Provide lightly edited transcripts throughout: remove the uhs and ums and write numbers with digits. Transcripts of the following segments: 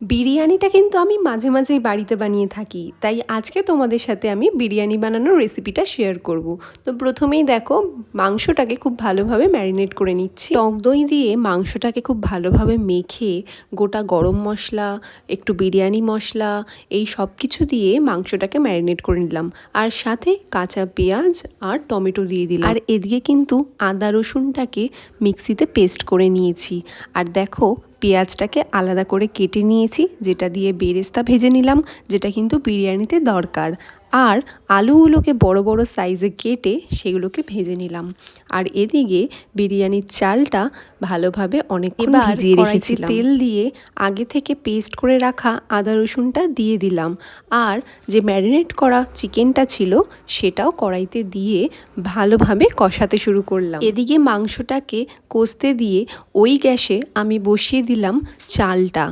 বিরিয়ানিটা কিন্তু আমি মাঝে মাঝেই বাড়িতে বানিয়ে থাকি, তাই আজকে তোমাদের সাথে আমি বিরিয়ানি বানানোর রেসিপিটা শেয়ার করব। তো প্রথমেই দেখো, মাংসটাকে খুব ভালোভাবে ম্যারিনেট করে নিচ্ছি। টক দই দিয়ে মাংসটাকে খুব ভালোভাবে মেখে গোটা গরম মশলা, একটু বিরিয়ানি মশলা, এই সব কিছু দিয়ে মাংসটাকে ম্যারিনেট করে নিলাম। আর সাথে কাঁচা পেঁয়াজ আর টমেটো দিয়ে দিলাম। আর এদিকে কিন্তু আদা রসুনটাকে মিক্সিতে পেস্ট করে নিয়েছি। আর দেখো, পেঁয়াজটাকে আলাদা করে কেটে নিয়েছি, যেটা দিয়ে বেরেস্তা ভেজে নিলাম, যেটা কিন্তু বিরিয়ানিতে দরকার। আর আলুগুলোকে বড় বড় সাইজে কেটে সেগুলোকে ভেজে নিলাম। আর এদিকে বিরিয়ানির চালটা ভালোভাবে অনেকক্ষণ ভিজিয়ে রেখেছিলাম। তেল দিয়ে আগে থেকে পেস্ট করে রাখা আদা রসুনটা দিয়ে দিলাম। আর যে ম্যারিনেট করা চিকেনটা ছিল সেটাও কড়াইতে দিয়ে ভালোভাবে কষাতে শুরু করলাম। এদিকে মাংসটাকে কষতে দিয়ে ওই গ্যাসে আমি বসিয়ে দিলাম চালটা।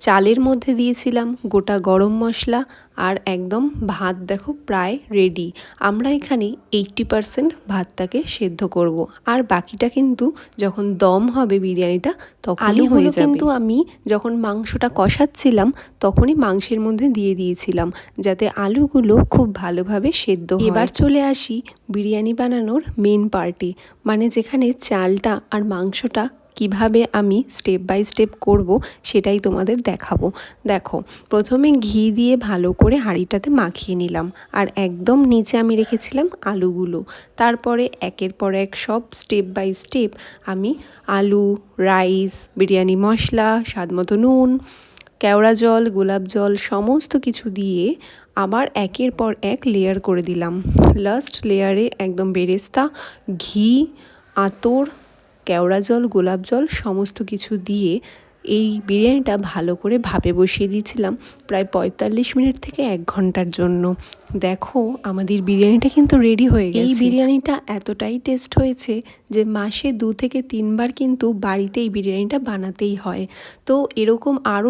চালের মধ্যে দিয়েছিলাম গোটা গরম মশলা আর একদম ভাত। দেখো প্রায় রেডি। আমরা এখানে 80% ভাতটাকে সেদ্ধ করব, আর বাকিটা কিন্তু যখন দম হবে বিরিয়ানিটা তখনই হয়ে যাবে। কিন্তু আমি যখন মাংসটা কষাচ্ছিলাম তখনই মাংসের মধ্যে দিয়ে দিয়েছিলাম, যাতে আলুগুলো খুব ভালোভাবে সেদ্ধ হয়। এবার চলে আসি বিরিয়ানি বানানোর মেন পার্টে, মানে যেখানে চালটা আর মাংসটা কিভাবে আমি স্টেপ বাই স্টেপ করব সেটাই তোমাদের দেখাবো। দেখো, প্রথমে ঘি দিয়ে ভালো করে হাঁড়িটাতে মাখিয়ে নিলাম, আর একদম নিচে আমি রেখেছিলাম আলুগুলো। তারপরে একের পর এক সব স্টেপ বাই স্টেপ আমি আলু, রাইস, বিরিয়ানি মশলা, স্বাদমতো নুন, কেওড়া জল, গোলাপ জল সমস্ত কিছু দিয়ে আবার একের পর এক লেয়ার করে দিলাম। লাস্ট লেয়ারে একদম বেরেস্তা, ঘি, আতর, কেওড়া জল, গোলাপ জল সমস্ত কিছু দিয়ে এই বিরিয়ানিটা ভালো করে ভাপে বসিয়ে দিয়েছিলাম প্রায় 45 মিনিট থেকে 1 ঘন্টার জন্য। দেখো, আমাদের বিরিয়ানিটা কিন্তু রেডি হয়ে গেছে। এই বিরিয়ানিটা এতটাই টেস্ট হয়েছে যে মাসে 2 থেকে 3 বার কিন্তু বাড়িতে এই বিরিয়ানিটা বানাতেই হয়। তো এরকম আরও